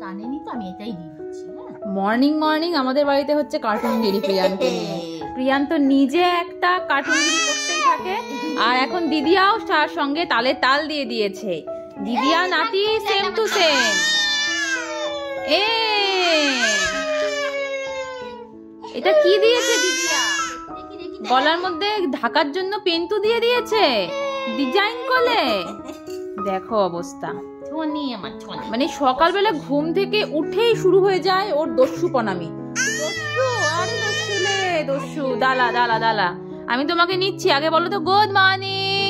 টানেনি তো আমি এটাই দিয়ে দিচ্ছি। মর্নিং মর্নিং আমাদের বাড়িতে হচ্ছে কার্টুনগিরি প্রিয়ানকে নিয়ে। প্রিয়ান তো নিজে একটা কার্টুনগিরি করতেই থাকে, আর এখন দিদিয়াও তার সঙ্গে তালে তাল দিয়ে দিয়েছে। দিদিয়া নাতি সেম টু সেম। এটা কি দিয়েছে দিদিয়া? গলার মধ্যে ঢাকার জন্য পেন্টু দিয়ে দিয়েছে ডিজাইন করে। দেখো অবস্থা, মানে সকালবেলা ঘুম থেকে উঠেই শুরু হয়ে যায় ওর দস্যু পনামি। দস্যু দালা দালা দালা। আমি তোমাকে নিচ্ছি, আগে বলো তো গুড মর্নিং।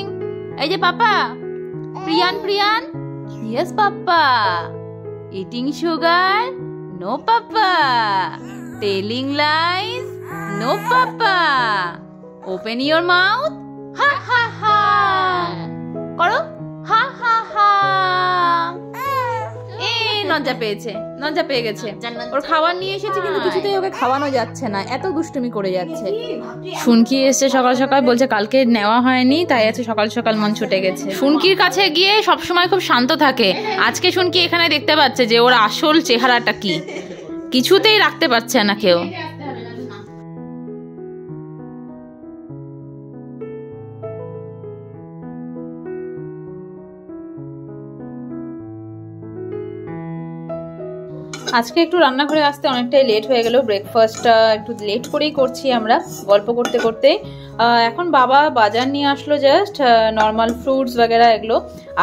এই যে papa, Priyan Priyan. Yes papa. Eating sugar? No papa. Telling lies? No papa. Open your mouth? হা হা হা করো, হা হা হা। লজ্জা পেয়েছে, লজ্জা পেয়ে গেছে। ওর খাবার নিয়ে এসেছে কিন্তু কিছুতেই ওকে খাওয়ানো যাচ্ছে না, এত দুষ্টুমি করে যাচ্ছে। শুনকি এসছে সকাল সকাল, বলছে কালকে নেওয়া হয়নি তাই আছে সকাল সকাল মন ছুটে গেছে। শুনকির কাছে গিয়ে সবসময় খুব শান্ত থাকে। আজকে শুনকি এখানে দেখতে পাচ্ছে যে ওর আসল চেহারাটা কি, কিছুতেই রাখতে পারছে না কেউ। আজকে একটু রান্নাঘরে আসতে অনেকটাই লেট হয়ে গেল। ব্রেকফাস্টটা একটু লেট করেই করছি আমরা গল্প করতে করতে। এখন বাবা বাজার নিয়ে আসলো, জাস্ট নর্মাল ফ্রুটস वगैरह এগুলো।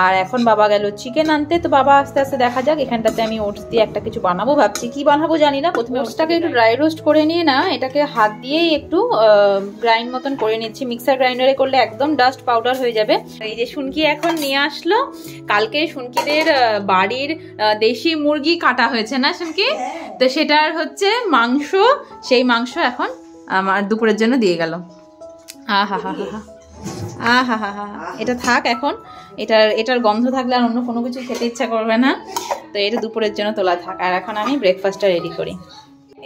আর এখন বাবা গেল চিকেন আনতে। তো বাবা আস্তে আস্তে দেখা যাক। এখানটাতে আমি ওটস দিয়ে একটা কিছু বানাবো ভাবছি, কি বানাবো জানি না। প্রথমে ওটসটাকে একটু ড্রাই রোস্ট করে নিয়ে না এটাকে হাত দিয়েই একটু গ্রাইন্ড মতন করে নিচ্ছি। মিক্সার গ্রাইন্ডারে করলে একদম ডাস্ট পাউডার হয়ে যাবে। এই যে শুনকি এখন নিয়ে আসলো। কালকে শুনকিদের বাড়ির দেশি মুরগি কাটা হয়েছে না শুনকি, তো সেটার হচ্ছে মাংস। সেই মাংস এখন আমার দুপুরের জন্য দিয়ে গেল। আহা হা হা আহা হা হা। এটা থাক এখন, এটার গন্ধ থাকলে আর অন্য কোনো কিছু খেতে ইচ্ছা করবে না, তো এটা দুপুরের জন্য তোলা থাক। আর এখন আমি ব্রেকফাস্টটা রেডি করি।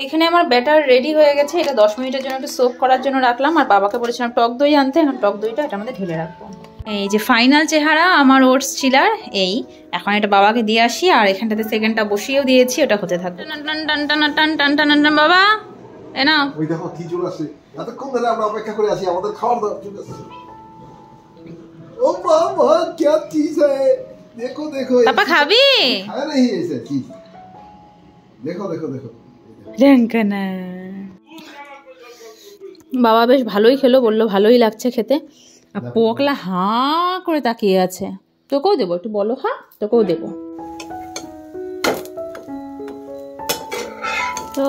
এখানে আমার ব্যাটার রেডি হয়ে গেছে। এটা 10 মিনিটের জন্য একটু সোক করার জন্য রাখলাম। আর বাবাকে বলেছিলাম টক দই আনতে, এখন টক দইটা এটা আমাদের ঢেলে রাখবো। এই যে ফাইনাল চেহারা আমার ওটস চিলার এই। এখন এটা বাবাকে দিয়ে আসি, আর এখানটাতে সেকেন্ডটা বসিয়েও দিয়েছি, ওটা হতে থাকবে। বাবা এ নাও। ওই দেখো কি জোর আছে, এতক্ষণ ধরে আমরা অপেক্ষা করে আছি, আমাদের খাবার দাবার চলে আসছে। ও বাবা কি চিজ है, देखो देखो। পাপা খাবি? खा नहीं ऐसे चीज, देखो देखो देखो। রঙ্কনা বাবা বেশ ভালোই খেলো, বললো ভালোই লাগছে খেতে। আর পোকলা হাঁ করে তাকিয়ে আছে। তোকেও দেবো একটু, বলো হ্যাঁ তোকেও দেবো। তো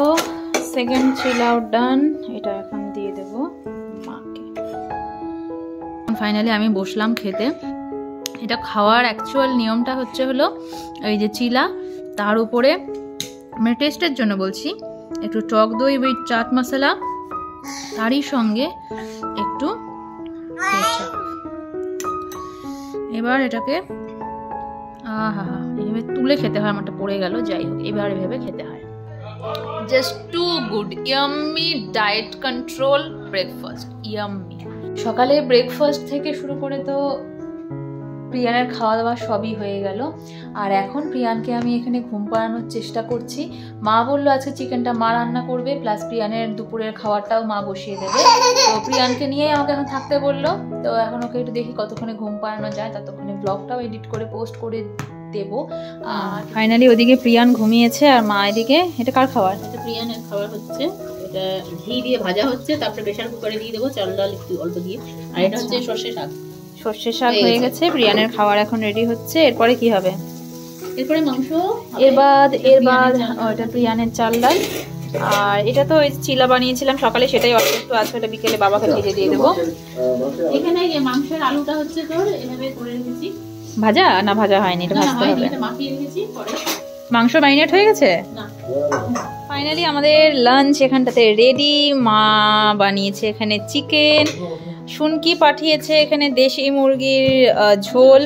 সেকেন্ড চিল আউট ডান, এটা এখন দিয়ে দেবো মাকে। ফাইনালি আমি বসলাম খেতে। এটা খাওয়ার অ্যাকচুয়াল নিয়মটা হলো এই যে চিলা, তার উপরে মানে টেস্টের জন্য বলছি একটু টক দই উইথ চাট মশলা, তারই সঙ্গে একটু কেচাপ। এবার এটাকে আহা হা এইভাবে তুলে খেতে হয়। আমারটা পড়ে গেল, যাই হোক এবার এভাবে খেতে হয়। Just to good, yummy diet control breakfast, yummy. সকালে ব্রেকফাস্ট থেকে শুরু করে তো প্রিয়ানের খাওয়া দাওয়া সবই হয়ে গেল। আর এখন প্রিয়ানকে আমি এখানে ঘুম পাড়ানোর চেষ্টা করছি। মা বললো আজকে চিকেনটা মা রান্না করবে, প্লাস প্রিয়ানের দুপুরের খাবারটাও মা বসিয়ে দেবে। তো প্রিয়ানকে নিয়েই আমাকে এখন থাকতে বললো। তো এখন ওকে একটু দেখি কতক্ষণে ঘুম পাড়ানো যায়, ততক্ষণে ব্লগটাও এডিট করে পোস্ট করে দেবো। আর ফাইনালি ওদিকে প্রিয়ান ঘুমিয়েছে, আর মা এদিকে। এটা কার খাবার? এটা প্রিয়ানের খাবার হচ্ছে। এটা ঘি দিয়ে ভাজা হচ্ছে, তারপরে প্রেসার কুকারে দিয়ে দেবো চাল ডাল একটু অল্প দিয়ে। আর এটা হচ্ছে সর্ষে শাক। সর্ষে শাক হয়ে গেছে, প্রিয়ানের খাবার এখন রেডি হচ্ছে। এরপরে কি হবে? এরপরে মাংস, এর বাদ ওটা প্রিয়ানের চাল ডাল। আর এটা তো ওই চিলা বানিয়েছিলাম সকালে, সেটাই অল্প একটু আছে, ওটা বিকেলে বাবাকে ভেজে দিয়ে দেবো। এখানে যে মাংসের আলুটা হচ্ছে তোর এভাবে করে রেখেছি। ভাজা না ভাজা হয়নি, এটা ভাজতে হবে। এটা মাখিয়ে রেখেছি, পরে মাংস ম্যারিনেট হয়ে গেছে। না ফাইনালি আমাদের লাঞ্চ এখানটাতে রেডি। মা বানিয়েছে এখানে চিকেন, শুনকি পাঠিয়েছে এখানে দেশি মুরগির ঝোল,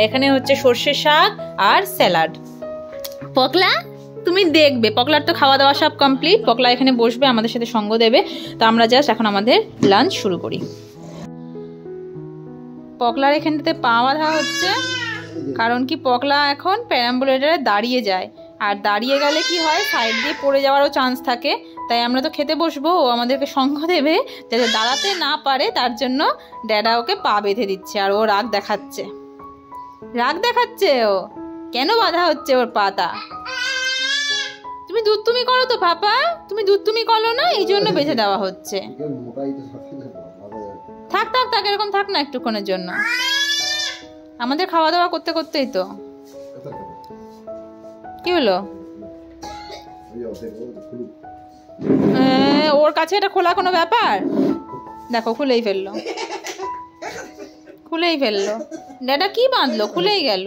এখানে হচ্ছে সর্ষে শাক আর স্যালাড। পকলা তুমি দেখবে, পকলার তো খাওয়া দাওয়া সব কমপ্লিট। পকলা এখানে বসবে আমাদের সাথে সঙ্গ দেবে। তো আমরা জাস্ট এখন আমাদের লাঞ্চ শুরু করি। পকলার এখানটাতে পা বাঁধা হচ্ছে, কারণ কি পকলা এখন প্যারাম্বুলেটারে দাঁড়িয়ে যায়, আর দাঁড়িয়ে গেলে কি হয়, সাইড দিয়ে পড়ে যাওয়ারও চান্স থাকে। তাই আমরা তো খেতে বসবো, ও আমাদেরকে সঙ্গ দেবে, যাতে দাঁড়াতে না পারে তার জন্য ড্যাডা ওকে পা বেঁধে দিচ্ছে। আর ও রাগ দেখাচ্ছে, ও কেন বাধা হচ্ছে ওর পাতা? তুমি দুধ করো তো পাপা, তুমি দুধ করো না, এই জন্য বেঁধে দেওয়া হচ্ছে। থাক এরকম থাক না একটুক্ষণের জন্য, আমাদের খাওয়া দাওয়া করতে করতেই তো। কি হলো? ওর কাছে এটা খোলা কোনো ব্যাপার? দেখো খুলেই ফেললো। ড্যাডা কি বাঁধলো? খুলেই গেল।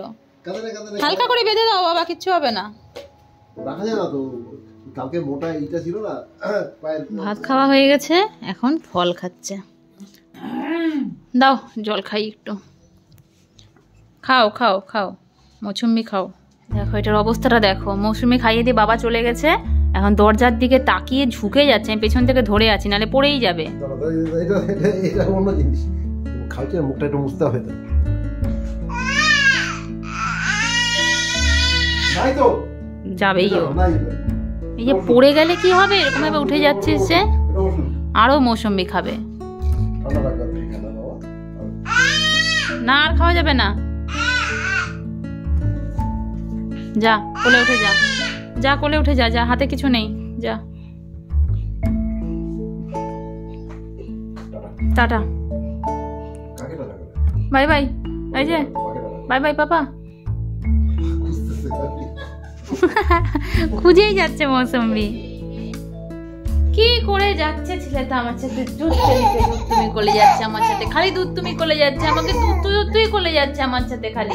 হালকা করে বেঁধে দাও বাবা, কিচ্ছু হবে না। ভাত খাওয়া হয়ে গেছে, এখন ফল খাচ্ছে। দাও জল খাই একটু। খাও মৌসুমি খাও। দেখো এটার অবস্থাটা দেখো, মৌসুমি খাইয়ে দিয়ে বাবা চলে গেছে, এখন দরজার দিকে তাকিয়ে ঝুঁকে যাচ্ছে। আমি পেছন থেকে ধরে আছি, নাহলে পড়েই যাবে। যাবেই এই যে পড়ে গেলে কি হবে, এরকম ভাবে উঠে যাচ্ছে, সে আরো মৌসুমি খাবে না, আর খাওয়া যাবে না। যা কোলে উঠে যা, হাতে কিছু নেই, যা টাটা, বাই বাই। এই যে বাই পাপা। খুঁজেই যাচ্ছে মৌসুমি, কি করে যাচ্ছে ছেলেটা আমার সাথে, দুধ তুমি কোলে যাচ্ছে আমার সাথে, খালি দুধ তুমি কোলে যাচ্ছে আমাকে, দুধ তুই কোলে যাচ্ছে আমার সাথে খালি।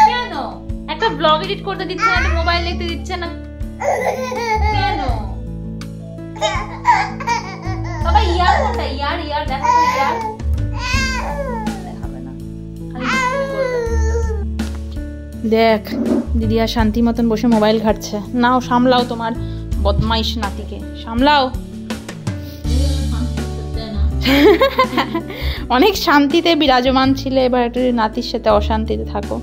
কেন একটা ব্লগ এডিট করতে দিচ্ছে না, একটা মোবাইল দেখতে দিচ্ছে না কেন? বাবা ইয়ার কোনটা? ইয়ার দেখো তো, ইয়ার দেখাবে না, দেখ দিদি আর শান্তি মতন বসে মোবাইল ঘাটছে। নাও সামলাও তোমার বদমাইশ নাতিকে, সামলাও। অনেক শান্তিতে বিরাজমান ছিলে, এবার একটু নাতির সাথে অশান্তিতে থাকো।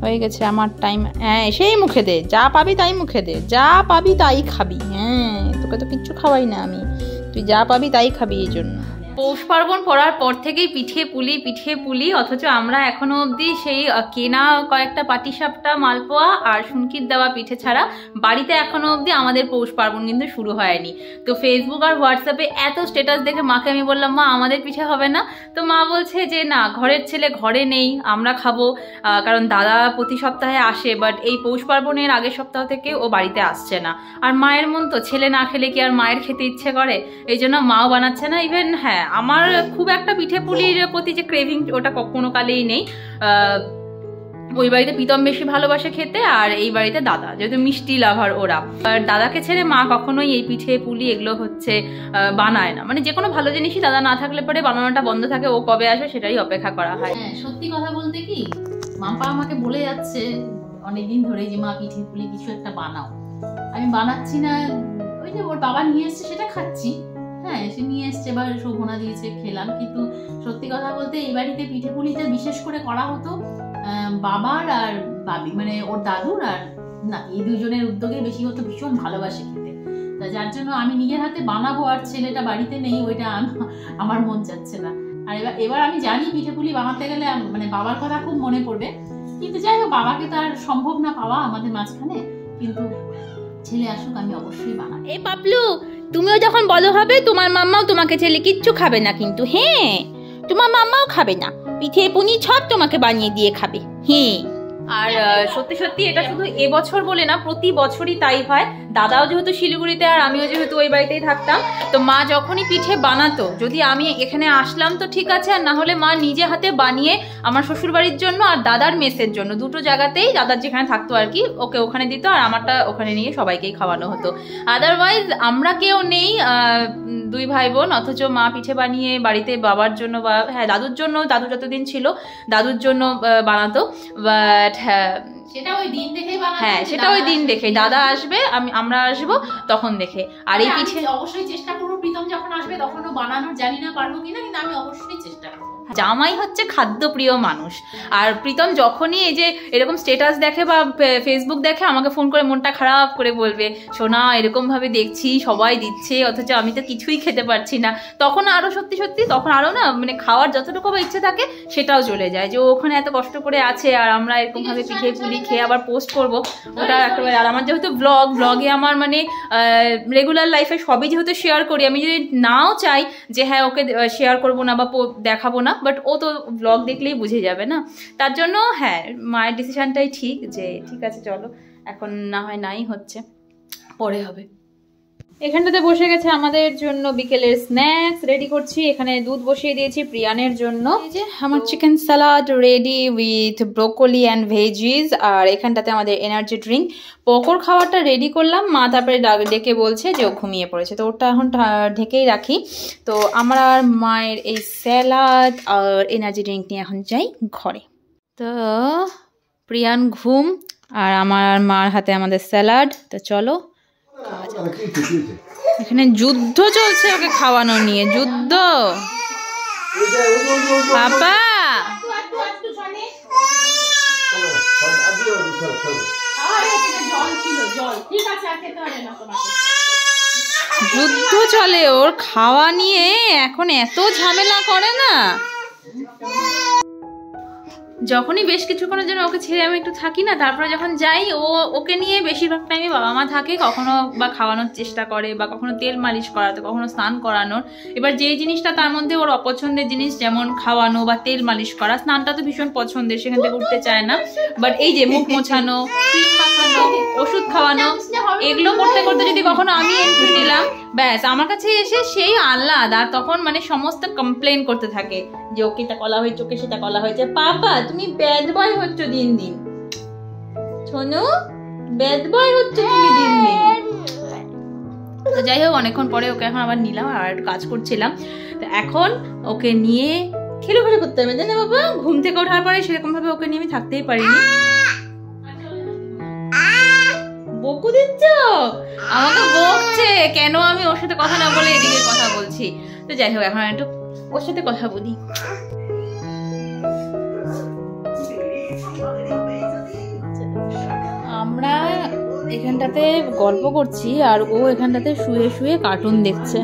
হয়ে গেছে আমার টাইম। হ্যাঁ সেই মুখে দে, যা পাবি তাই মুখে দে, যা পাবি তাই খাবি। হ্যাঁ তোকে তো কিচ্ছু খাওয়াই না আমি, তুই যা পাবি তাই খাবি। এই জন্য পৌষ পার্বণ পড়ার পর থেকেই পিঠে পুলি, অথচ আমরা এখনো অবধি সেই কেনা কয়েকটা পাটিসাপটা, মালপোয়া আর শুনকির দেওয়া পিঠে ছাড়া বাড়িতে এখনো অবধি আমাদের পৌষ পার্বণ কিন্তু শুরু হয়নি। তো ফেসবুক আর হোয়াটসঅ্যাপে এত স্ট্যাটাস দেখে মাকে আমি বললাম, মা আমাদের পিঠে হবে না? তো মা বলছে যে না, ঘরের ছেলে ঘরে নেই, আমরা খাবো, কারণ দাদা প্রতি সপ্তাহে আসে, বাট এই পৌষ পার্বণের আগের সপ্তাহ থেকে ও বাড়িতে আসছে না। আর মায়ের মন তো, ছেলে না খেলে কি আর মায়ের খেতে ইচ্ছে করে? এই জন্য মাও বানাচ্ছে না। ইভেন হ্যাঁ, আমার খুব একটা পিঠে পুলির প্রতি যে ক্রেভিং, ওটা কখনো কালেই নেই। ওই বাড়িতে প্রীতম বেশি ভালোবাসে খেতে, আর এই বাড়িতে দাদা, যেহেতু মিষ্টি লাভার ওরা। আর দাদাকে ছেড়ে মা কখনোই এই পিঠে পুলি এগুলো হচ্ছে বানায় না। মানে যে কোনো ভালো জিনিসই দাদা না থাকলে পরে বানানোটা বন্ধ থাকে, ও কবে আসে সেটাই অপেক্ষা করা হয়। হ্যাঁ সত্যি কথা বলতে কি, মাপা আমাকে বলে যাচ্ছে অনেকদিন ধরে যে মা পিঠে পুলি কিছু একটা বানাও। আমি বানাচ্ছি না, ওই যে ওর বাবা নিয়ে এসছে সেটা খাচ্ছি। হ্যাঁ সে নিয়ে এসছে, এবার শোভনা দিয়েছে, খেলাম। কিন্তু সত্যি কথা বলতে এই বাড়িতে পিঠে পুলিটা বিশেষ করে করা হতো বাবার আর বাবি, মানে ওর দাদুর আর না, এই দুজনের উদ্যোগে বেশি হতো। ভীষণ ভালোবাসে খেতে, তা যার জন্য আমি নিজের হাতে বানাবো, আর ছেলেটা বাড়িতে নেই, ওইটা আমার মন চাচ্ছে না। আর এবার আমি জানি পিঠে পুলি বানাতে গেলে মানে বাবার কথা খুব মনে পড়বে, কিন্তু যাই হোক বাবাকে তো আর সম্ভব না পাওয়া আমাদের মাঝখানে। কিন্তু ছেলে আসুক, আমি অবশ্যই বানাবো। এই পাপলু, তুমিও যখন বড় হবে তোমার মাম্মাও তোমাকে ছেলে কিচ্ছু খাবে না কিন্তু। হ্যাঁ তোমার মাম্মাও খাবে না, পিঠে পুনি সব তোমাকে বানিয়ে দিয়ে খাবে। হ্যাঁ আর সত্যি সত্যি এটা শুধু এবছর বলে না, প্রতি বছরই তাই হয়। দাদাও যেহেতু শিলিগুড়িতে আর আমিও যেহেতু ওই বাড়িতেই থাকতাম, তো মা যখনই পিঠে বানাতো, যদি আমি এখানে আসলাম তো ঠিক আছে, আর না হলে মা নিজে হাতে বানিয়ে আমার শ্বশুর বাড়ির জন্য আর দাদার মেসের জন্য, দুটো জায়গাতেই, দাদার যেখানে থাকতো আর কি, ওকে ওখানে দিত, আর আমারটা ওখানে নিয়ে সবাইকেই খাওয়ানো হতো। আদারওয়াইজ আমরা কেউ নেই, দুই ভাই বোন, অথচ মা পিঠে বানিয়ে বাড়িতে বাবার জন্য বা হ্যাঁ দাদুর জন্য, দাদু যতদিন ছিল দাদুর জন্য বানাতো। বাট হ্যাঁ সেটা ওই দিন দেখেই বানাতো। হ্যাঁ সেটা ওই দিন দেখে, দাদা আসবে, আমরা আসবো তখন দেখে। আর এই পিঠে অবশ্যই চেষ্টা করবো, প্রীতম যখন আসবে তখনও বানানোর, জানি না পারবো কিনা, কিন্তু আমি অবশ্যই চেষ্টা করবো। জামাই হচ্ছে খাদ্যপ্রিয় মানুষ। আর প্রীতম যখনই এই যে এরকম স্ট্যাটাস দেখে বা ফেসবুক দেখে আমাকে ফোন করে মনটা খারাপ করে বলবে, সোনা এরকম ভাবে দেখছি সবাই দিচ্ছে অথচ আমি তো কিছুই খেতে পারছি না, তখন আরো সত্যি সত্যি তখন আরো না মানে খাওয়ার যতটুকু ইচ্ছে থাকে সেটাও চলে যায়, যে ওখানে এত কষ্ট করে আছে আর আমরা এরকম ভাবে পিঠে পুলি খেয়ে আবার পোস্ট করবো, ওটা একেবারে। আর আমার যেহেতু ব্লগে আমার মানে রেগুলার লাইফে সবই যেহেতু শেয়ার করি, আমি যদি নাও চাই যে হ্যাঁ ওকে শেয়ার করবো না বা দেখাবো না, বাট ও তো ব্লগ দেখলেই বুঝে যাবে না, তার জন্য হ্যাঁ মায়ের ডিসিশনটাই ঠিক, যে ঠিক আছে চলো এখন না হয় নাই হচ্ছে, পরে হবে। এখানটাতে বসে গেছে আমাদের জন্য বিকেলের স্ন্যাক্স রেডি করছি। এখানে দুধ বসিয়ে দিয়েছি প্রিয়ানের জন্য। এই যে আমার chicken salad ready with broccoli and veggies, আর এখানটাতে আমাদের এনার্জি ড্রিঙ্ক। পকোর খাওয়াটা রেডি করলাম, মা তারপরে ডেকে বলছে যে ও ঘুমিয়ে পড়েছে, তো ওটা এখন ঢেকেই রাখি। তো আমার আর মায়ের এই স্যালাড আর এনার্জি ড্রিঙ্ক নিয়ে এখন যাই ঘরে। তো প্রিয়ান ঘুম আর আমার মার হাতে আমাদের স্যালাড, তো চলো। এখানে যুদ্ধ চলছে ওকে খাওয়ানো নিয়ে, যুদ্ধ। পাপা যুদ্ধ চলে ওর খাওয়া নিয়ে, এখন এত ঝামেলা করে না। যখনই বেশ কিছুক্ষণের জন্য ওকে ছেড়ে আমি একটু থাকি না, তারপরে যখন যাই ওকে নিয়ে বেশিরভাগ টাইমে বাবা মা থাকে, কখনো বা খাওয়ানোর চেষ্টা করে বা কখনো তেল মালিশ করাতে, কখনো স্নান করানোর। এবার যেই জিনিসটা তার মধ্যে ওর অপছন্দের জিনিস, যেমন খাওয়ানো বা তেল মালিশ করা, স্নানটা তো ভীষণ পছন্দের, সেখান থেকে উঠতে চায় না, বাট এই যে মুখ মোছানো, ক্রিম মাখানো, ওষুধ খাওয়ানো, এগুলো করতে করতে যদি কখনো আমি এন্ট্রি নিলাম, ব্যাস আমার কাছে এসে সেই আহ্লাদ, আর তখন মানে সমস্ত কমপ্লেন করতে থাকে যে ওকে এটা কলা হয়েছে, ওকে সেটা কলা হয়েছে। পাপা তুমি ব্যাড বয় হচ্ছ দিন দিন, শোনো ব্যাড বয় হচ্ছ তুমি দিন দিন। তো যাই হোক অনেকক্ষণ পরে ওকে এখন আবার নিলাম, আর একটু কাজ করছিলাম, তো এখন ওকে নিয়ে খেলে করতে হবে, তাই না বাবা? ঘুম থেকে ওঠার পরে সেরকম ভাবে ওকে নিয়ে আমি থাকতেই পারিনি। বকু দিচ্ছ, আমাকে বকছে কেন আমি ওর সাথে কথা না বলে এদিকে কথা বলছি। তো যাই হোক এখন একটু ওর সাথে কথা বলি। আমরা এখানটাতে গল্প করছি আর ও এখানটাতে শুয়ে শুয়ে কার্টুন দেখছে।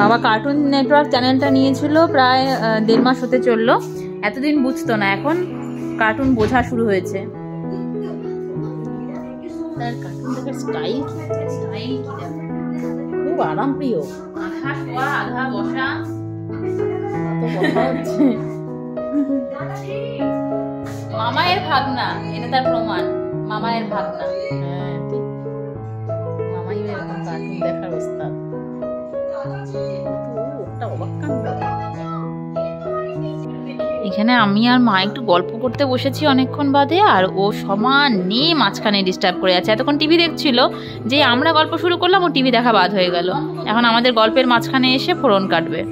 বাবা কার্টুন নেটওয়ার্ক চ্যানেলটা নিয়েছিল প্রায় 1.5 মাস হতে চললো, এতদিন বুঝতো না, এখন কার্টুন বোঝা শুরু হয়েছে। তার কার্টুন দেখার স্টাইল খুব আরাম প্রিয়, আধা শোয়া আধা বসা, মামায়ের ভাগনা, এটা তার প্রমাণ, মামায়ের ভাগনা। হ্যাঁ ঠিক, মামাই এরকম কার্টুন দেখার অবস্থা। এখানে আমি আর মা একটু গল্প করতে বসেছি অনেকক্ষণ বাদে, আর ও সমানে মাঝখানে ডিস্টার্ব করে আছে। এতক্ষণ টিভি দেখছিল, যে আমরা গল্প শুরু করলাম ও টিভি দেখা বাদ হয়ে গেল, এখন আমাদের গল্পের মাঝখানে এসে ফোড়ন কাটবে।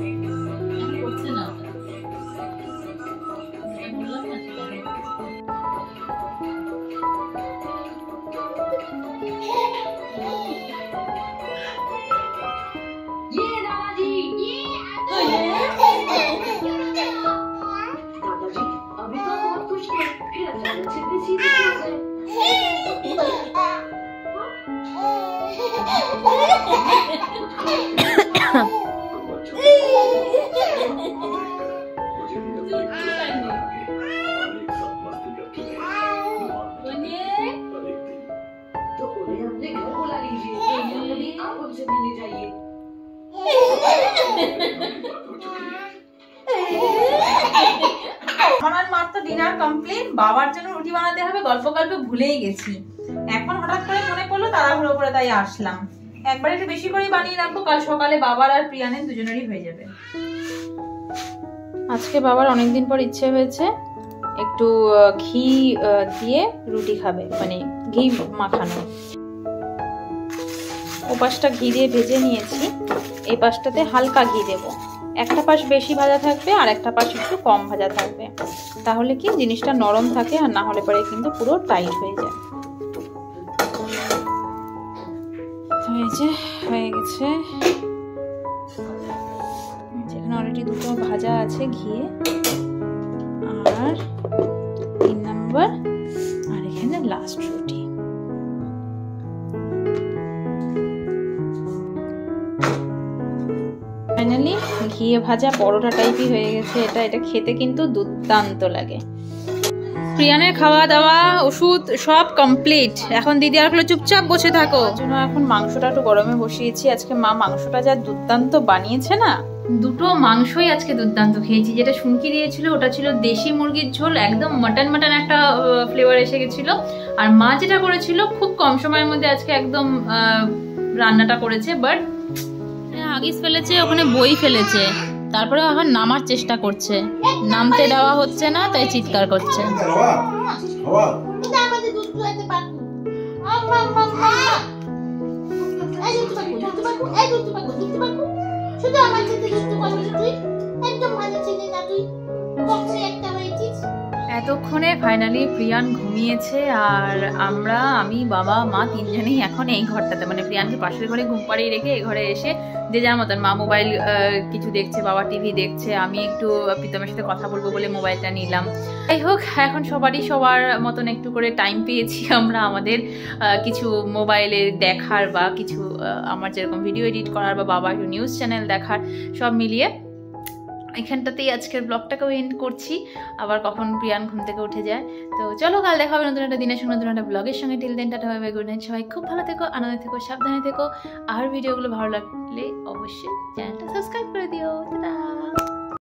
আমার মাত্র ডিনার কমপ্লিট, বাবার জন্য রুটি বানাতে হবে, গল্প ভুলেই গেছি। এখন হঠাৎ করে মনে পড়লো, তাড়াহুড়ো করে তাই আসলাম। একবার একটু বেশি করে বানিয়ে রাখবো, কাল সকালে বাবার আর প্রিয়ানের দুজনেরই হয়ে যাবে। আজকে বাবার অনেকদিন পর ইচ্ছে হয়েছে একটু ঘি দিয়ে রুটি খাবে, মানে ঘি মাখানো। ও পাশটা ঘি দিয়ে ভেজে নিয়েছি, এই পাশটাতে হালকা ঘি দেব। একটা পাশ বেশি ভাজা থাকবে আর একটা পাশ একটু কম ভাজা থাকবে, তাহলে কি জিনিসটা নরম থাকে, আর না হলে পরে কিন্তু পুরো টাইট হয়ে যায়। এই যে হয়ে গেছে, এখানে অলরেডি রুটি দুটো ভাজা আছে ঘিয়ে, আর 3 নম্বর, আর এখানে লাস্ট রুটি। ফাইনালি ঘিয়ে ভাজা পরোটা টাইপই হয়ে গেছে এটা খেতে কিন্তু দুর্দান্ত লাগে। প্রিয়ানের খাওয়া দাওয়া ওষুধ সব কমপ্লিট। এখন দিদি আর বলে চুপচাপ বসে থাকো, জন্য এখন মাংসটা একটু গরমে বসিয়েছি। আজকে মা মাংসটা যা দুর্দান্ত বানিয়েছে না, দুটো মাংসই আজকে দুর্দান্ত খেয়েছি। যেটা শুনকি দিয়েছিল ওটা ছিল দেশি মুরগির ঝোল, একদম মাটন একটা ফ্লেভার এসে গেছিল। আর মা যেটা করেছিল খুব কম সময়ের মধ্যে আজকে একদম রান্নাটা করেছে। বাট আগিস ফেলেছে, ওখানে বই ফেলেছে, তারপরে এখন নামার চেষ্টা করছে, নামতে দেওয়া হচ্ছে না, তাই চিৎকার করছে। এতক্ষণে ফাইনালি প্রিয়ান ঘুমিয়েছে, আর আমি বাবা মা তিনজনেই এখন এই ঘরটাতে, মানে প্রিয়ানকে পাশের ঘরে ঘুম পাড়িয়ে রেখে এই ঘরে এসে যে যার মতন, মা মোবাইল কিছু দেখছে, বাবা টিভি দেখছে, আমি একটু প্রীতমের সাথে কথা বলবো বলে মোবাইলটা নিলাম। যাই হোক, এখন সবার মতন একটু করে টাইম পেয়েছি আমরা আমাদের কিছু মোবাইলে দেখার, বা কিছু আমার যেরকম ভিডিও এডিট করার, বা বাবা একটু নিউজ চ্যানেল দেখার, সব মিলিয়ে এখানটাতেই আজকের ব্লগটাকেও এন্ড করছি। আবার কখন প্রিয়ান ঘুম থেকে উঠে যায়। তো চলো, কাল দেখা হবে নতুন একটা দিনের সঙ্গে, নতুন একটা ব্লগের সঙ্গে। Till then, tata, bye bye, good night. সবাই খুব ভালো থেকো, আনন্দে থেকো, সাবধানে থেকো। আর ভিডিওগুলো ভালো লাগলে অবশ্যই চ্যানেলটা সাবস্ক্রাইব করে দিও। টাটা।